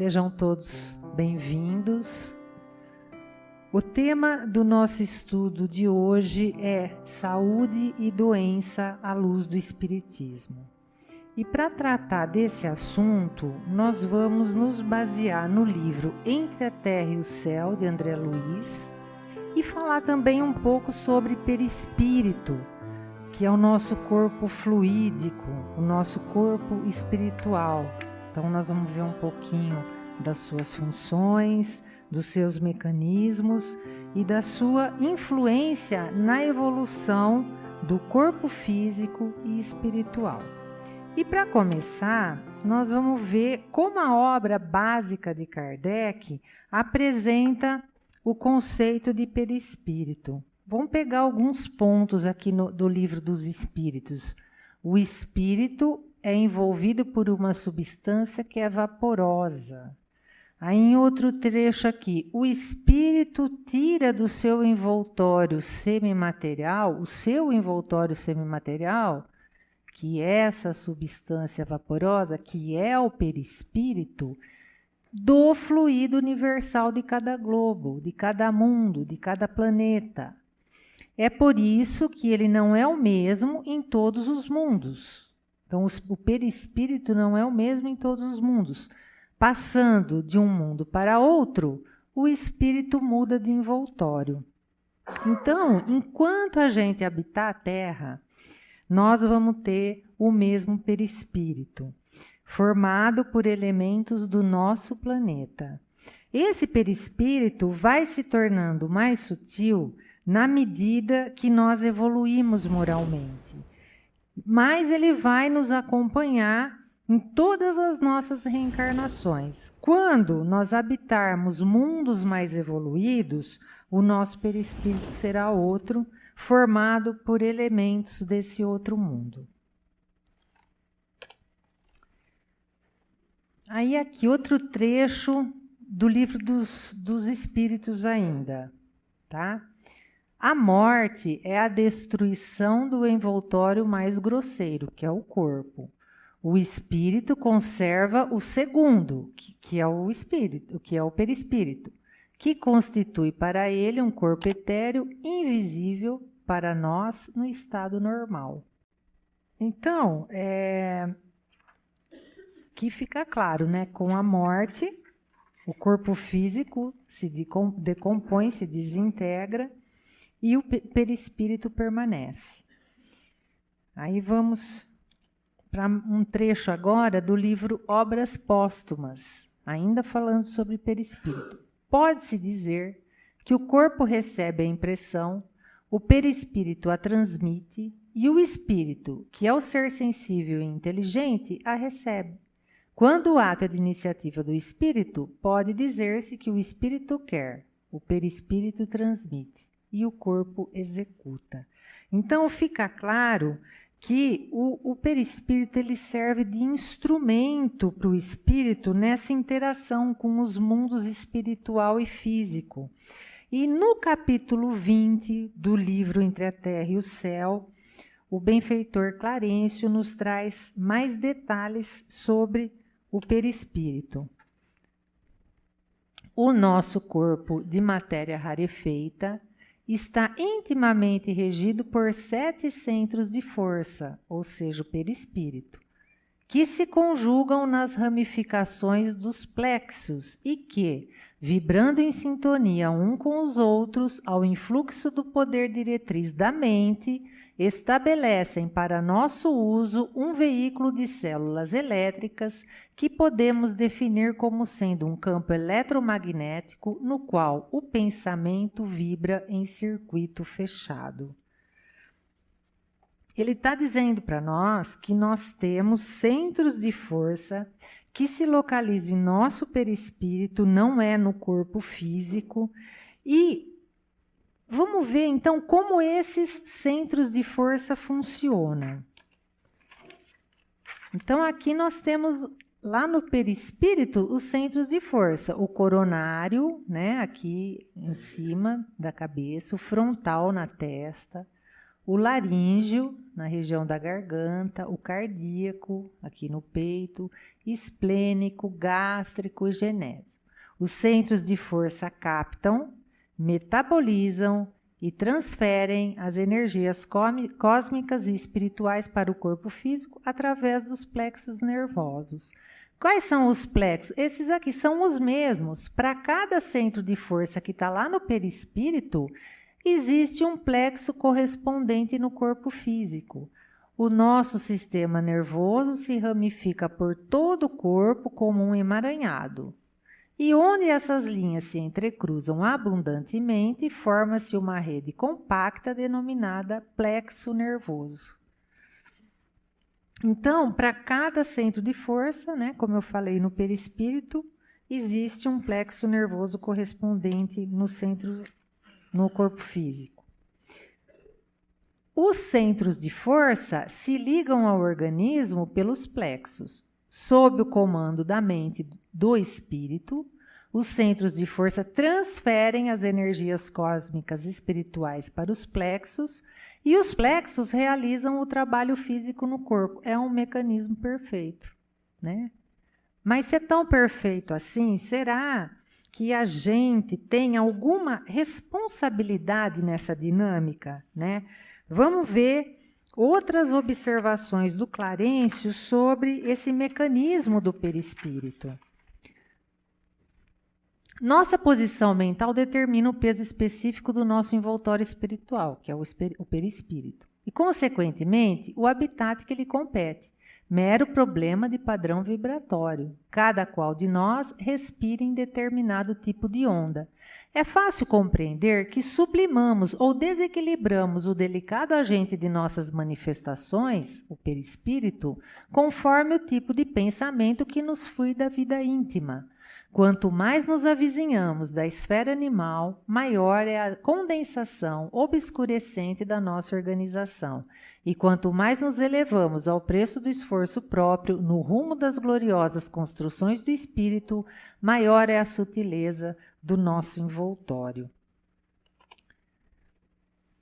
Sejam todos bem-vindos. O tema do nosso estudo de hoje é Saúde e Doença à Luz do Espiritismo. E para tratar desse assunto, nós vamos nos basear no livro Entre a Terra e o Céu, de André Luiz, e falar também um pouco sobre perispírito, que é o nosso corpo fluídico, o nosso corpo espiritual. Então nós vamos ver um pouquinho das suas funções, dos seus mecanismos e da sua influência na evolução do corpo físico e espiritual. E para começar, nós vamos ver como a obra básica de Kardec apresenta o conceito de perispírito. Vamos pegar alguns pontos aqui do Livro dos Espíritos. O espírito é envolvido por uma substância que é vaporosa. Aí em outro trecho aqui, o espírito tira do seu envoltório semimaterial, o seu envoltório semimaterial, que é essa substância vaporosa, que é o perispírito, do fluido universal de cada globo, de cada mundo, de cada planeta. É por isso que ele não é o mesmo em todos os mundos. Então, o perispírito não é o mesmo em todos os mundos. Passando de um mundo para outro, o espírito muda de envoltório. Então, enquanto a gente habitar a Terra, nós vamos ter o mesmo perispírito, formado por elementos do nosso planeta. Esse perispírito vai se tornando mais sutil na medida que nós evoluímos moralmente. Mas ele vai nos acompanhar em todas as nossas reencarnações. Quando nós habitarmos mundos mais evoluídos, o nosso perispírito será outro, formado por elementos desse outro mundo. Aí aqui outro trecho do Livro dos Espíritos ainda, tá? A morte é a destruição do envoltório mais grosseiro, que é o corpo. O espírito conserva o segundo, que é o espírito, que é o perispírito, que constitui para ele um corpo etéreo invisível para nós no estado normal. Então, que fica claro, né? Com a morte, o corpo físico se decompõe, se desintegra, e o perispírito permanece. Aí vamos para um trecho agora do livro Obras Póstumas, ainda falando sobre perispírito. Pode-se dizer que o corpo recebe a impressão, o perispírito a transmite e o espírito, que é o ser sensível e inteligente, a recebe. Quando o ato é de iniciativa do espírito, pode dizer-se que o espírito quer, o perispírito transmite e o corpo executa. Então fica claro que o perispírito ele serve de instrumento para o espírito nessa interação com os mundos espiritual e físico. E no capítulo 20 do livro Entre a Terra e o Céu, o benfeitor Clarencio nos traz mais detalhes sobre o perispírito. O nosso corpo de matéria rarefeita está intimamente regido por 7 centros de força, ou seja, o perispírito, que se conjugam nas ramificações dos plexos e que, vibrando em sintonia um com os outros ao influxo do poder diretriz da mente, estabelecem para nosso uso um veículo de células elétricas que podemos definir como sendo um campo eletromagnético no qual o pensamento vibra em circuito fechado. Ele está dizendo para nós que nós temos centros de força que se localizam em nosso perispírito, não é no corpo físico. E vamos ver então como esses centros de força funcionam. Então aqui nós temos lá no perispírito os centros de força, o coronário, né, aqui em cima da cabeça, o frontal na testa, o laríngeo, na região da garganta, o cardíaco, aqui no peito, esplênico, gástrico e genésio. Os centros de força captam, metabolizam e transferem as energias cósmicas e espirituais para o corpo físico através dos plexos nervosos. Quais são os plexos? Esses aqui são os mesmos. Para cada centro de força que está lá no perispírito, existe um plexo correspondente no corpo físico. O nosso sistema nervoso se ramifica por todo o corpo como um emaranhado. E onde essas linhas se entrecruzam abundantemente, forma-se uma rede compacta denominada plexo nervoso. Então, para cada centro de força, né, como eu falei no perispírito, existe um plexo nervoso correspondente no corpo físico. Os centros de força se ligam ao organismo pelos plexos. Sob o comando da mente do espírito, os centros de força transferem as energias cósmicas espirituais para os plexos e os plexos realizam o trabalho físico no corpo. É um mecanismo perfeito, né? Mas se é tão perfeito assim, será que a gente tem alguma responsabilidade nessa dinâmica, né? Vamos ver outras observações do Clarencio sobre esse mecanismo do perispírito. Nossa posição mental determina o peso específico do nosso envoltório espiritual, que é o perispírito, e, consequentemente, o habitat que lhe compete, mero problema de padrão vibratório. Cada qual de nós respira em determinado tipo de onda. É fácil compreender que sublimamos ou desequilibramos o delicado agente de nossas manifestações, o perispírito, conforme o tipo de pensamento que nos flui da vida íntima. Quanto mais nos avizinhamos da esfera animal, maior é a condensação obscurecente da nossa organização. E quanto mais nos elevamos ao preço do esforço próprio no rumo das gloriosas construções do espírito, maior é a sutileza do nosso envoltório.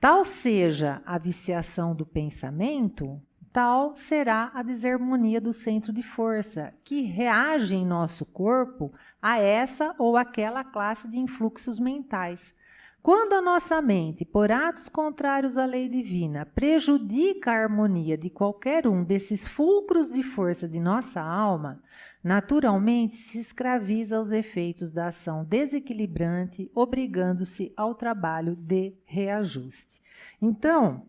Tal seja a viciação do pensamento, tal será a desarmonia do centro de força, que reage em nosso corpo a essa ou aquela classe de influxos mentais. Quando a nossa mente, por atos contrários à lei divina, prejudica a harmonia de qualquer um desses fulcros de força de nossa alma, naturalmente se escraviza aos efeitos da ação desequilibrante, obrigando-se ao trabalho de reajuste. Então,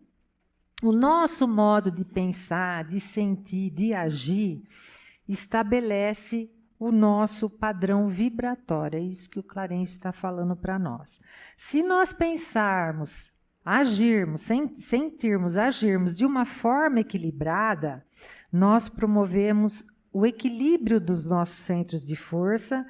o nosso modo de pensar, de sentir, de agir, estabelece o nosso padrão vibratório. É isso que o Clarencio está falando para nós. Se nós pensarmos, agirmos, sentirmos, agirmos de uma forma equilibrada, nós promovemos o equilíbrio dos nossos centros de força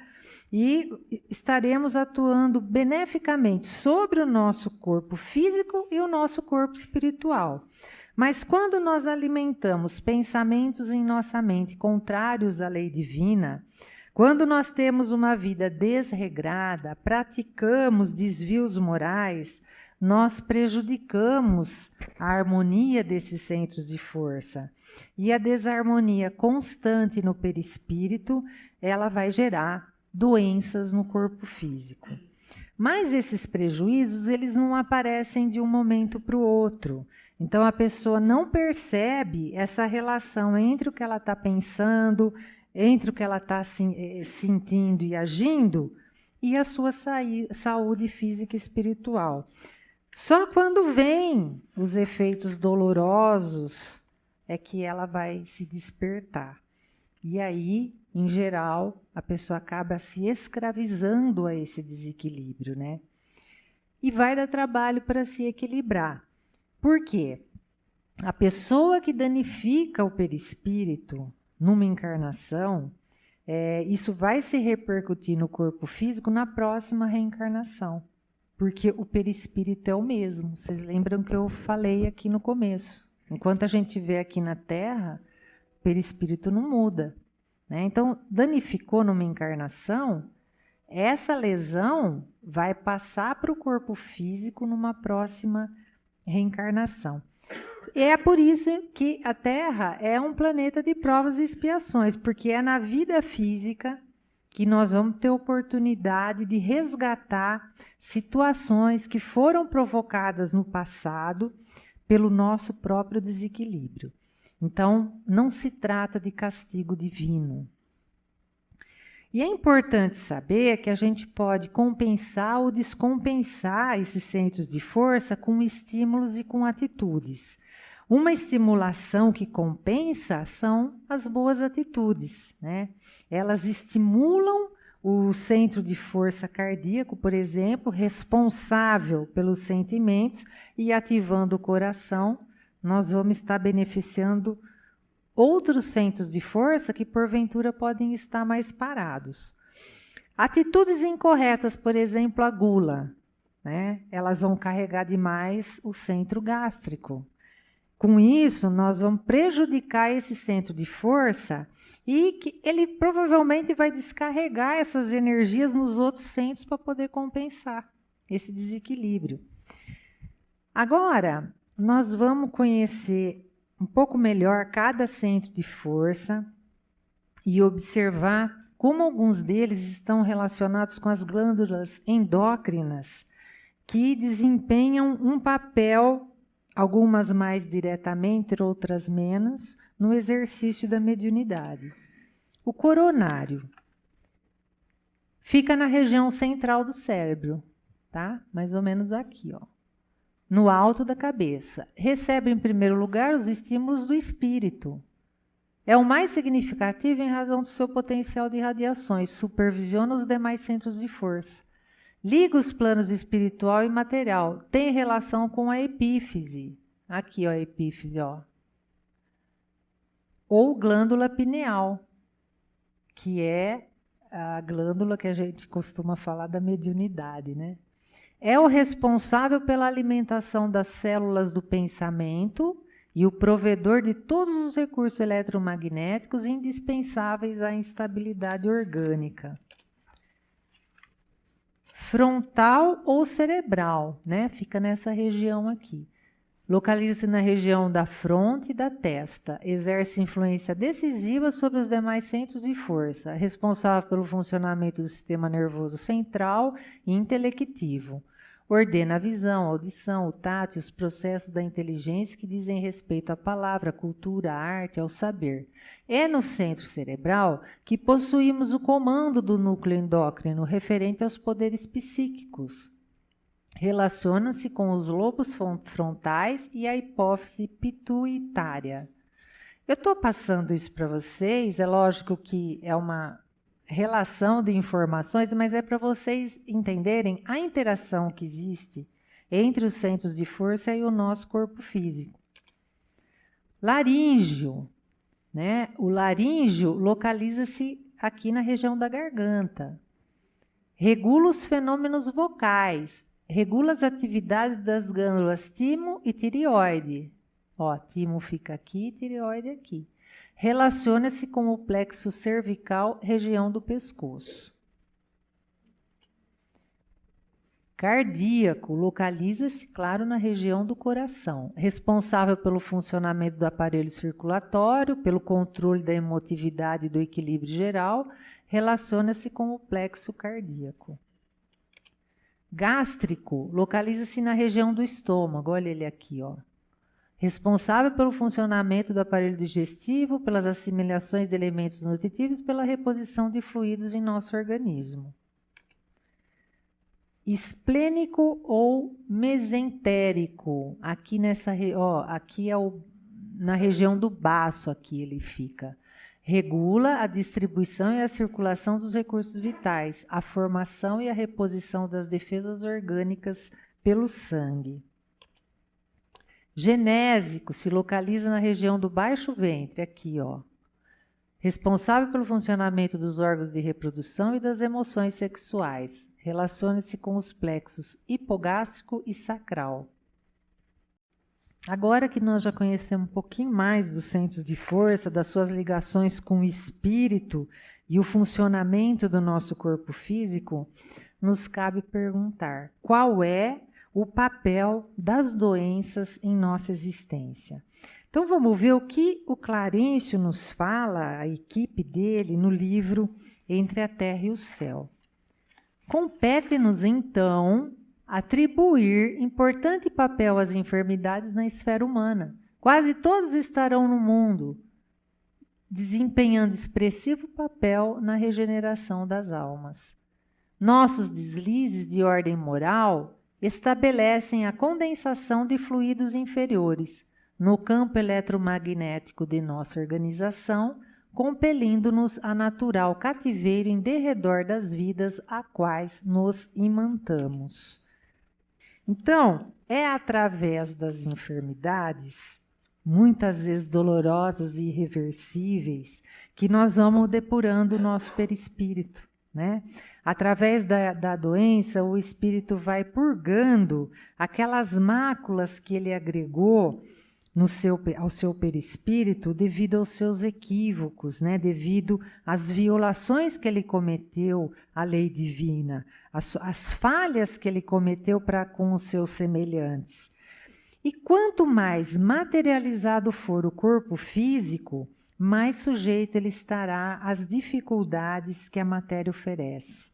e estaremos atuando beneficamente sobre o nosso corpo físico e o nosso corpo espiritual. Mas quando nós alimentamos pensamentos em nossa mente contrários à lei divina, quando nós temos uma vida desregrada, praticamos desvios morais, nós prejudicamos a harmonia desses centros de força. E a desarmonia constante no perispírito, ela vai gerar doenças no corpo físico. Mas esses prejuízos, eles não aparecem de um momento para o outro. Então, a pessoa não percebe essa relação entre o que ela está pensando, entre o que ela está sentindo e agindo, e a sua saúde física e espiritual. Só quando vêm os efeitos dolorosos é que ela vai se despertar. E aí, em geral, a pessoa acaba se escravizando a esse desequilíbrio, né? E vai dar trabalho para se equilibrar. Por quê? A pessoa que danifica o perispírito numa encarnação, isso vai se repercutir no corpo físico na próxima reencarnação. Porque o perispírito é o mesmo. Vocês lembram que eu falei aqui no começo. Enquanto a gente vê aqui na Terra, o perispírito não muda, né? Então, danificou numa encarnação, essa lesão vai passar para o corpo físico numa próxima reencarnação. É por isso que a Terra é um planeta de provas e expiações, porque é na vida física que nós vamos ter oportunidade de resgatar situações que foram provocadas no passado pelo nosso próprio desequilíbrio. Então, não se trata de castigo divino. E é importante saber que a gente pode compensar ou descompensar esses centros de força com estímulos e com atitudes. Uma estimulação que compensa são as boas atitudes, né? Elas estimulam o centro de força cardíaco, por exemplo, responsável pelos sentimentos, e ativando o coração, nós vamos estar beneficiando outros centros de força que porventura podem estar mais parados. Atitudes incorretas, por exemplo, a gula, né? Elas vão carregar demais o centro gástrico. Com isso, nós vamos prejudicar esse centro de força e que ele provavelmente vai descarregar essas energias nos outros centros para poder compensar esse desequilíbrio. Agora, nós vamos conhecer um pouco melhor cada centro de força e observar como alguns deles estão relacionados com as glândulas endócrinas, que desempenham um papel, algumas mais diretamente, outras menos, no exercício da mediunidade. O coronário fica na região central do cérebro, tá? Mais ou menos aqui, ó. No alto da cabeça. Recebe, em primeiro lugar, os estímulos do espírito. É o mais significativo em razão do seu potencial de radiações. Supervisiona os demais centros de força. Liga os planos espiritual e material. Tem relação com a epífise. Aqui, ó, a epífise, ó. Ou glândula pineal, que é a glândula que a gente costuma falar da mediunidade, né? É o responsável pela alimentação das células do pensamento e o provedor de todos os recursos eletromagnéticos indispensáveis à instabilidade orgânica. Frontal ou cerebral, né? Fica nessa região aqui. Localiza-se na região da fronte e da testa. Exerce influência decisiva sobre os demais centros de força. Responsável pelo funcionamento do sistema nervoso central e intelectivo. Ordena a visão, a audição, o tato e os processos da inteligência que dizem respeito à palavra, à cultura, à arte, ao saber. É no centro cerebral que possuímos o comando do núcleo endócrino referente aos poderes psíquicos. Relaciona-se com os lobos frontais e a hipófise pituitária. Eu estou passando isso para vocês, é lógico que é uma relação de informações, mas é para vocês entenderem a interação que existe entre os centros de força e o nosso corpo físico. Laríngeo, né? O laríngeo localiza-se aqui na região da garganta. Regula os fenômenos vocais, regula as atividades das glândulas timo e tireoide. Ó, timo fica aqui, tireoide aqui. Relaciona-se com o plexo cervical, região do pescoço. Cardíaco, localiza-se, claro, na região do coração. Responsável pelo funcionamento do aparelho circulatório, pelo controle da emotividade e do equilíbrio geral, relaciona-se com o plexo cardíaco. Gástrico, localiza-se na região do estômago, olha ele aqui, ó. Responsável pelo funcionamento do aparelho digestivo, pelas assimilações de elementos nutritivos, pela reposição de fluidos em nosso organismo. Esplênico ou mesentérico, aqui nessa, ó, aqui é na região do baço, aqui ele fica. Regula a distribuição e a circulação dos recursos vitais, a formação e a reposição das defesas orgânicas pelo sangue. Genésico, se localiza na região do baixo ventre, aqui, ó. Responsável pelo funcionamento dos órgãos de reprodução e das emoções sexuais. Relaciona-se com os plexos hipogástrico e sacral. Agora que nós já conhecemos um pouquinho mais dos centros de força, das suas ligações com o espírito e o funcionamento do nosso corpo físico, nos cabe perguntar: qual é o papel das doenças em nossa existência. Então vamos ver o que o Clarencio nos fala, a equipe dele, no livro Entre a Terra e o Céu. Compete-nos, então, atribuir importante papel às enfermidades na esfera humana. Quase todas estarão no mundo, desempenhando expressivo papel na regeneração das almas. Nossos deslizes de ordem moral estabelecem a condensação de fluidos inferiores no campo eletromagnético de nossa organização, compelindo-nos a natural cativeiro em derredor das vidas a quais nos imantamos. Então, é através das enfermidades, muitas vezes dolorosas e irreversíveis, que nós vamos depurando o nosso perispírito, né? Através da doença, o espírito vai purgando aquelas máculas que ele agregou ao seu perispírito devido aos seus equívocos, né? Devido às violações que ele cometeu à lei divina, as falhas que ele cometeu para com os seus semelhantes. E quanto mais materializado for o corpo físico, mais sujeito ele estará às dificuldades que a matéria oferece.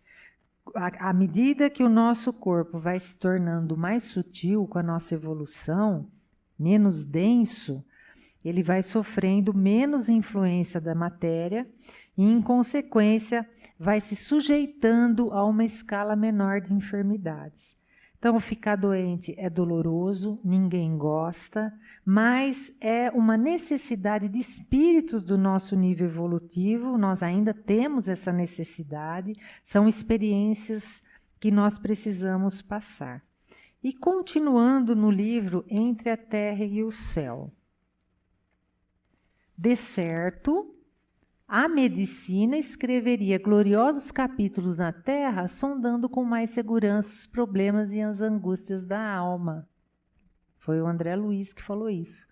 À medida que o nosso corpo vai se tornando mais sutil com a nossa evolução, menos denso, ele vai sofrendo menos influência da matéria e, em consequência, vai se sujeitando a uma escala menor de enfermidades. Então, ficar doente é doloroso, ninguém gosta, mas é uma necessidade de espíritos do nosso nível evolutivo, nós ainda temos essa necessidade, são experiências que nós precisamos passar. E continuando no livro Entre a Terra e o Céu. De certo, a medicina escreveria gloriosos capítulos na Terra, sondando com mais segurança os problemas e as angústias da alma. Foi o André Luiz que falou isso.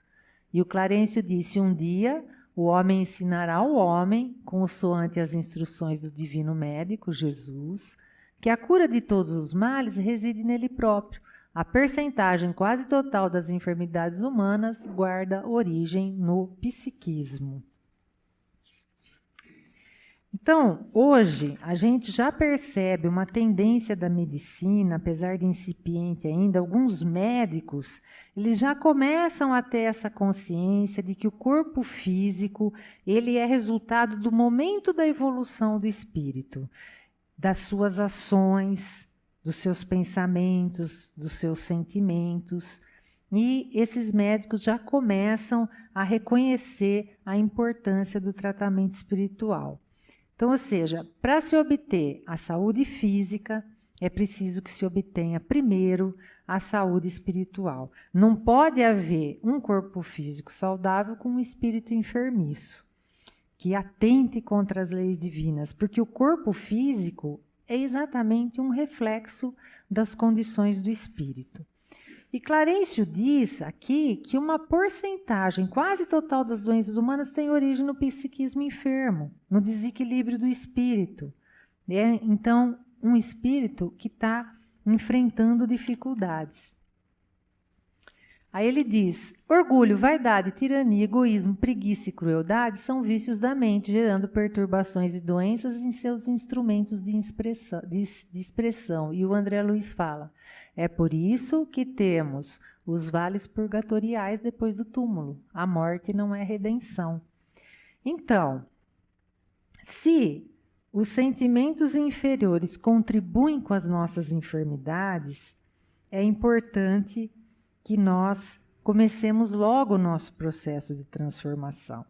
E o Clarencio disse, um dia o homem ensinará ao homem, consoante as instruções do divino médico, Jesus, que a cura de todos os males reside nele próprio. A percentagem quase total das enfermidades humanas guarda origem no psiquismo. Então, hoje, a gente já percebe uma tendência da medicina, apesar de incipiente ainda, alguns médicos, eles já começam a ter essa consciência de que o corpo físico, ele é resultado do momento da evolução do espírito, das suas ações, dos seus pensamentos, dos seus sentimentos. E esses médicos já começam a reconhecer a importância do tratamento espiritual. Então, ou seja, para se obter a saúde física, é preciso que se obtenha primeiro a saúde espiritual. Não pode haver um corpo físico saudável com um espírito enfermiço, que atente contra as leis divinas, porque o corpo físico é exatamente um reflexo das condições do espírito. E Clarencio diz aqui que uma porcentagem quase total das doenças humanas tem origem no psiquismo enfermo, no desequilíbrio do espírito. Então, um espírito que está enfrentando dificuldades. Aí ele diz, orgulho, vaidade, tirania, egoísmo, preguiça e crueldade são vícios da mente, gerando perturbações e doenças em seus instrumentos de expressão. E o André Luiz fala, é por isso que temos os vales purgatoriais depois do túmulo. A morte não é redenção. Então, se os sentimentos inferiores contribuem com as nossas enfermidades, é importante que nós comecemos logo o nosso processo de transformação.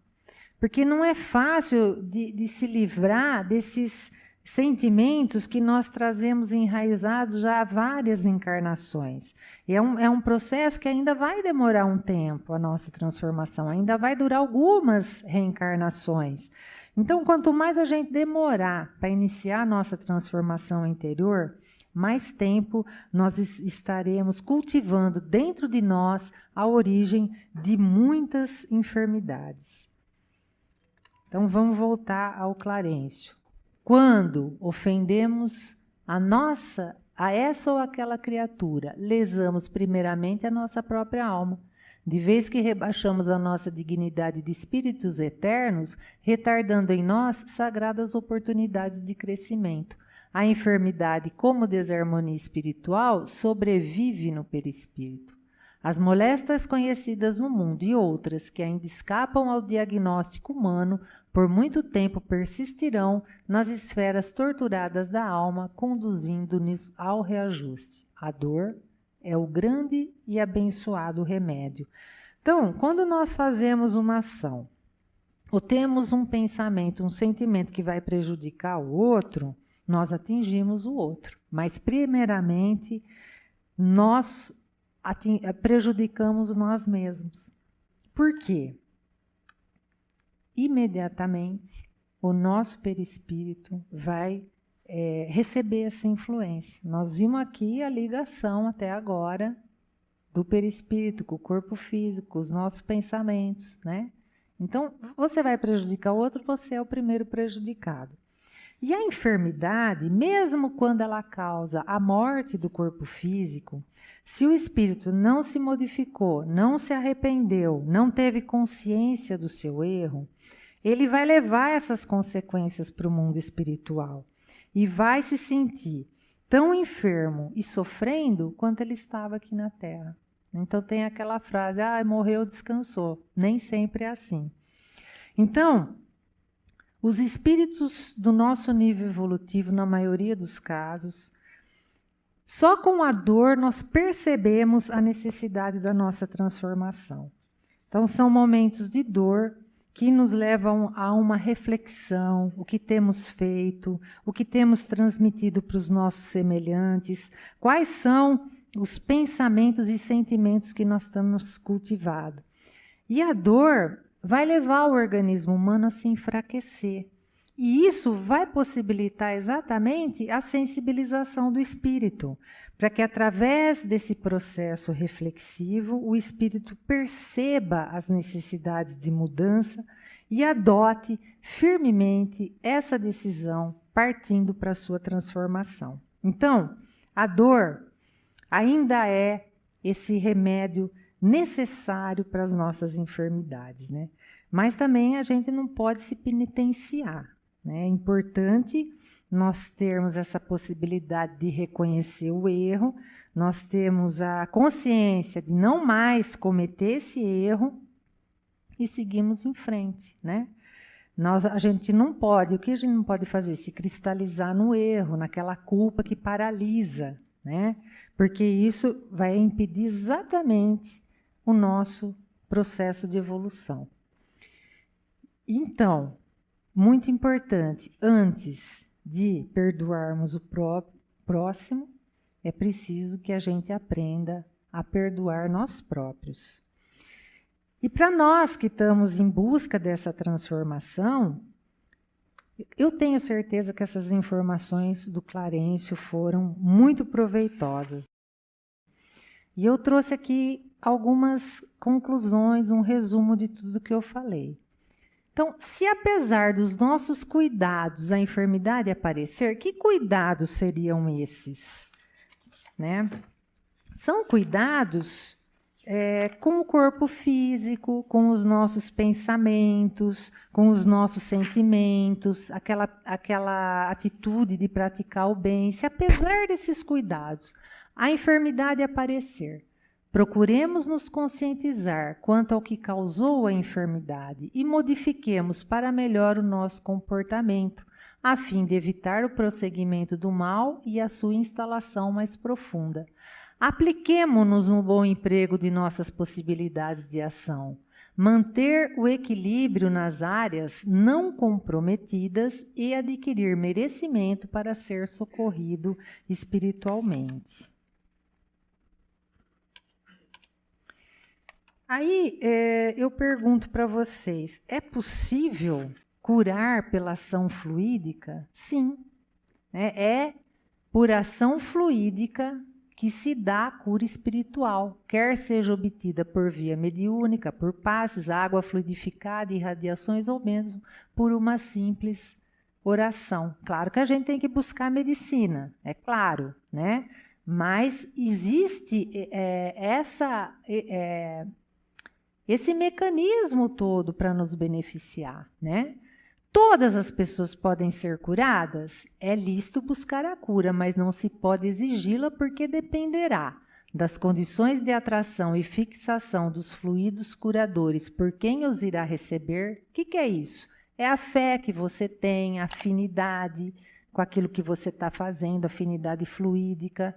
Porque não é fácil de se livrar desses sentimentos que nós trazemos enraizados já há várias encarnações. E é um processo que ainda vai demorar um tempo, a nossa transformação, ainda vai durar algumas reencarnações. Então, quanto mais a gente demorar para iniciar a nossa transformação interior, mais tempo nós estaremos cultivando dentro de nós a origem de muitas enfermidades. Então, vamos voltar ao Clarencio. Quando ofendemos a nossa a essa ou aquela criatura, lesamos primeiramente a nossa própria alma, de vez que rebaixamos a nossa dignidade de espíritos eternos, retardando em nós sagradas oportunidades de crescimento. A enfermidade, como desarmonia espiritual, sobrevive no perispírito. As moléstias conhecidas no mundo e outras que ainda escapam ao diagnóstico humano, por muito tempo persistirão nas esferas torturadas da alma, conduzindo-nos ao reajuste. A dor é o grande e abençoado remédio. Então, quando nós fazemos uma ação, ou temos um pensamento, um sentimento que vai prejudicar o outro, nós atingimos o outro. Mas, primeiramente, nós prejudicamos nós mesmos. Por quê? Imediatamente, o nosso perispírito vai receber essa influência. Nós vimos aqui a ligação até agora do perispírito com o corpo físico, com os nossos pensamentos, né? Então, você vai prejudicar o outro, você é o primeiro prejudicado. E a enfermidade, mesmo quando ela causa a morte do corpo físico, se o espírito não se modificou, não se arrependeu, não teve consciência do seu erro, ele vai levar essas consequências para o mundo espiritual e vai se sentir tão enfermo e sofrendo quanto ele estava aqui na Terra. Então tem aquela frase, morreu, descansou. Nem sempre é assim. Então, os espíritos do nosso nível evolutivo, na maioria dos casos, só com a dor nós percebemos a necessidade da nossa transformação. Então, são momentos de dor que nos levam a uma reflexão, o que temos feito, o que temos transmitido para os nossos semelhantes, quais são os pensamentos e sentimentos que nós estamos cultivando. E a dor vai levar o organismo humano a se enfraquecer. E isso vai possibilitar exatamente a sensibilização do espírito, para que através desse processo reflexivo o espírito perceba as necessidades de mudança e adote firmemente essa decisão, partindo para a sua transformação. Então, a dor ainda é esse remédio necessário para as nossas enfermidades, né? Mas também a gente não pode se penitenciar, né? É importante nós termos essa possibilidade de reconhecer o erro, nós temos a consciência de não mais cometer esse erro e seguimos em frente, né? A gente não pode, o que a gente não pode fazer? Se cristalizar no erro, naquela culpa que paralisa, né? Porque isso vai impedir exatamente o nosso processo de evolução. Então, muito importante, antes de perdoarmos o próximo, é preciso que a gente aprenda a perdoar nós próprios. E para nós que estamos em busca dessa transformação, eu tenho certeza que essas informações do Clarencio foram muito proveitosas. E eu trouxe aqui algumas conclusões, um resumo de tudo que eu falei. Então, se apesar dos nossos cuidados a enfermidade aparecer, que cuidados seriam esses? Né? São cuidados com o corpo físico, com os nossos pensamentos, com os nossos sentimentos, aquela atitude de praticar o bem. Se apesar desses cuidados a enfermidade aparecer, procuremos nos conscientizar quanto ao que causou a enfermidade e modifiquemos para melhor o nosso comportamento, a fim de evitar o prosseguimento do mal e a sua instalação mais profunda. Apliquemo-nos no bom emprego de nossas possibilidades de ação, manter o equilíbrio nas áreas não comprometidas e adquirir merecimento para ser socorrido espiritualmente. Aí eu pergunto para vocês, é possível curar pela ação fluídica? Sim, é por ação fluídica que se dá a cura espiritual, quer seja obtida por via mediúnica, por passes, água fluidificada, irradiações ou mesmo por uma simples oração. Claro que a gente tem que buscar medicina, é claro, né? Mas existe esse mecanismo todo para nos beneficiar, né? Todas as pessoas podem ser curadas? É lícito buscar a cura, mas não se pode exigi-la porque dependerá das condições de atração e fixação dos fluidos curadores por quem os irá receber. O que é isso? É a fé que você tem, a afinidade com aquilo que você está fazendo, afinidade fluídica.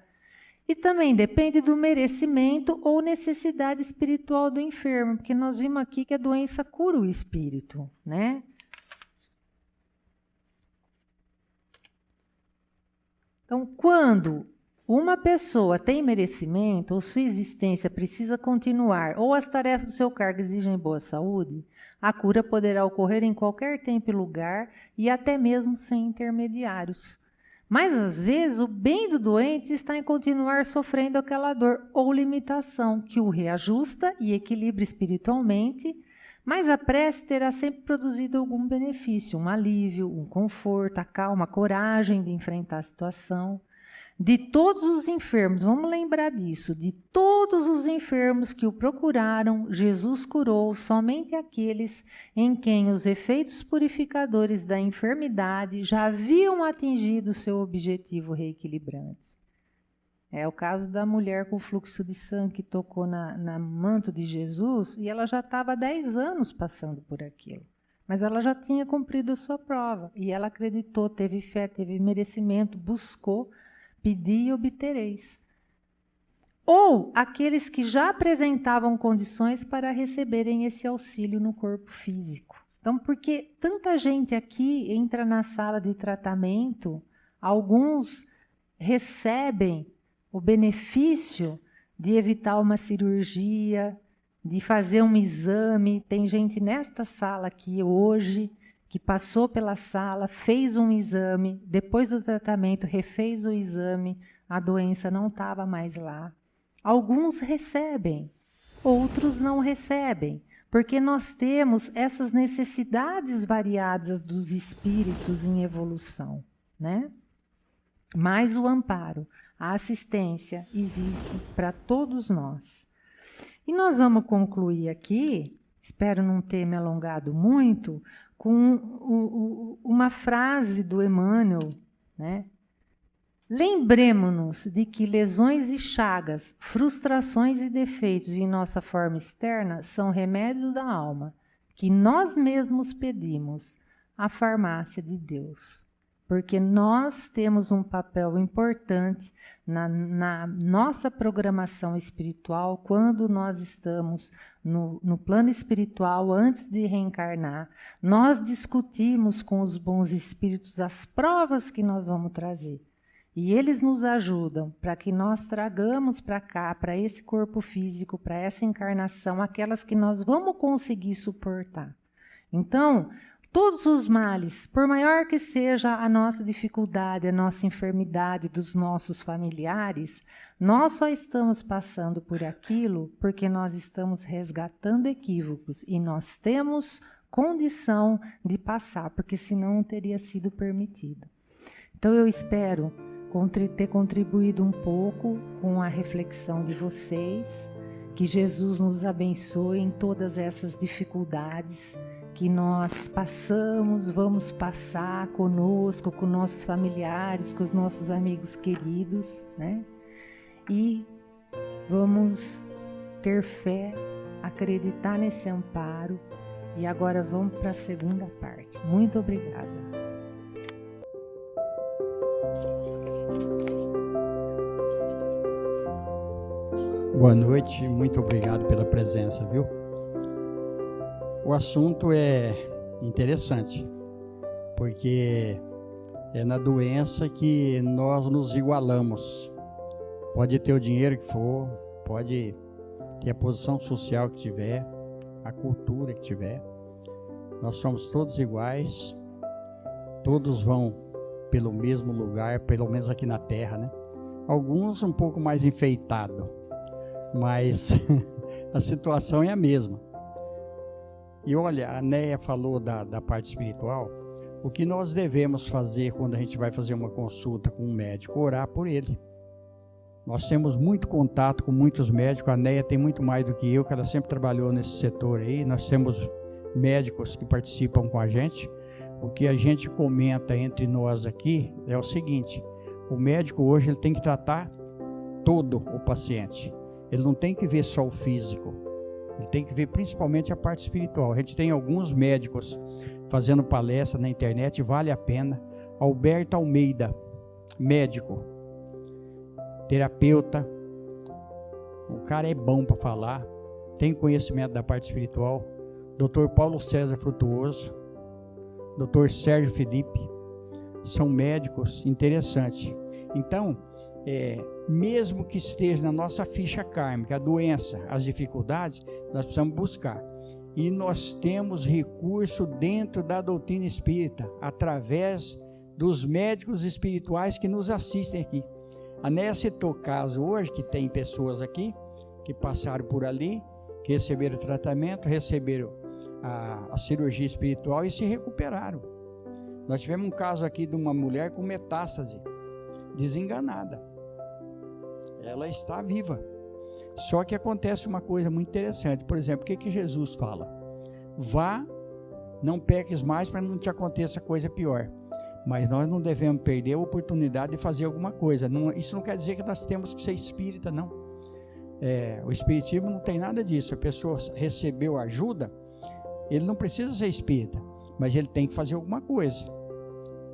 E também depende do merecimento ou necessidade espiritual do enfermo, porque nós vimos aqui que a doença cura o espírito, né? Então, quando uma pessoa tem merecimento, ou sua existência precisa continuar, ou as tarefas do seu cargo exigem boa saúde, a cura poderá ocorrer em qualquer tempo e lugar, e até mesmo sem intermediários. Mas, às vezes, o bem do doente está em continuar sofrendo aquela dor ou limitação, que o reajusta e equilibra espiritualmente, mas a prece terá sempre produzido algum benefício, um alívio, um conforto, a calma, a coragem de enfrentar a situação. De todos os enfermos, vamos lembrar disso, de todos os enfermos que o procuraram, Jesus curou somente aqueles em quem os efeitos purificadores da enfermidade já haviam atingido seu objetivo reequilibrante. É o caso da mulher com fluxo de sangue que tocou na manto de Jesus e ela já estava há 10 anos passando por aquilo. Mas ela já tinha cumprido a sua prova e ela acreditou, teve fé, teve merecimento, buscou. Pedi e obtereis. Ou aqueles que já apresentavam condições para receberem esse auxílio no corpo físico. Então, porque tanta gente aqui entra na sala de tratamento, alguns recebem o benefício de evitar uma cirurgia, de fazer um exame. Tem gente nesta sala aqui hoje que passou pela sala, fez um exame, depois do tratamento refez o exame, a doença não estava mais lá. Alguns recebem, outros não recebem, porque nós temos essas necessidades variadas dos espíritos em evolução, né? Mas o amparo, a assistência existe para todos nós. E nós vamos concluir aqui, espero não ter me alongado muito, com uma frase do Emmanuel, né? Lembremos-nos de que lesões e chagas, frustrações e defeitos em nossa forma externa são remédios da alma, que nós mesmos pedimos à farmácia de Deus. Porque nós temos um papel importante na nossa programação espiritual quando nós estamos no plano espiritual antes de reencarnar. Nós discutimos com os bons espíritos as provas que nós vamos trazer. E eles nos ajudam para que nós tragamos para cá, para esse corpo físico, para essa encarnação, aquelas que nós vamos conseguir suportar. Então, todos os males, por maior que seja a nossa dificuldade, a nossa enfermidade dos nossos familiares, nós só estamos passando por aquilo porque nós estamos resgatando equívocos e nós temos condição de passar, porque senão não teria sido permitido. Então eu espero ter contribuído um pouco com a reflexão de vocês, que Jesus nos abençoe em todas essas dificuldades que nós passamos, vamos passar conosco, com nossos familiares, com os nossos amigos queridos, né? E vamos ter fé, acreditar nesse amparo. E agora vamos para a segunda parte. Muito obrigada. Boa noite, muito obrigado pela presença, viu? O assunto é interessante, porque é na doença que nós nos igualamos. Pode ter o dinheiro que for, pode ter a posição social que tiver, a cultura que tiver. Nós somos todos iguais, todos vão pelo mesmo lugar, pelo menos aqui na Terra, né? Alguns um pouco mais enfeitados, mas a situação é a mesma. E olha, a Néia falou da parte espiritual. O que nós devemos fazer quando a gente vai fazer uma consulta com um médico? Orar por ele. Nós temos muito contato com muitos médicos, a Neia tem muito mais do que eu, que ela sempre trabalhou nesse setor aí. Nós temos médicos que participam com a gente. O que a gente comenta entre nós aqui é o seguinte: o médico hoje ele tem que tratar todo o paciente. Ele não tem que ver só o físico, ele tem que ver principalmente a parte espiritual. A gente tem alguns médicos fazendo palestra na internet, vale a pena. Alberto Almeida, médico, terapeuta, o cara é bom para falar, tem conhecimento da parte espiritual. Dr. Paulo César Frutuoso, Dr. Sérgio Felipe, são médicos interessantes. Então, mesmo que esteja na nossa ficha kármica a doença, as dificuldades, nós precisamos buscar. E nós temos recurso dentro da doutrina espírita, através dos médicos espirituais que nos assistem aqui. A Néia citou caso hoje, que tem pessoas aqui, que passaram por ali, que receberam tratamento, receberam a cirurgia espiritual e se recuperaram. Nós tivemos um caso aqui de uma mulher com metástase, desenganada. Ela está viva. Só que acontece uma coisa muito interessante. Por exemplo, o que Jesus fala? Vá, não peques mais para não te aconteça coisa pior. Mas nós não devemos perder a oportunidade de fazer alguma coisa. Isso não quer dizer que nós temos que ser espírita, não. O espiritismo não tem nada disso. A pessoa recebeu ajuda, ele não precisa ser espírita, mas ele tem que fazer alguma coisa,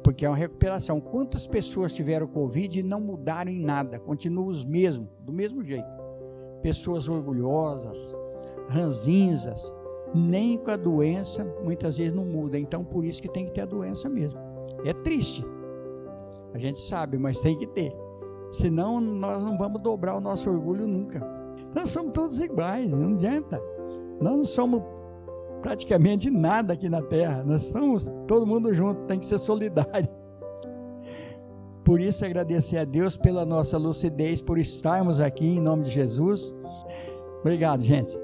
porque é uma recuperação. Quantas pessoas tiveram Covid e não mudaram em nada, continuam os mesmos, do mesmo jeito? Pessoas orgulhosas, ranzinzas, nem com a doença muitas vezes não muda. Então por isso que tem que ter a doença mesmo. É triste, a gente sabe, mas tem que ter, senão nós não vamos dobrar o nosso orgulho nunca. Nós somos todos iguais, não adianta. Nós não somos praticamente nada aqui na Terra, nós estamos todo mundo junto, tem que ser solidário. Por isso agradecer a Deus pela nossa lucidez, por estarmos aqui em nome de Jesus. Obrigado, gente.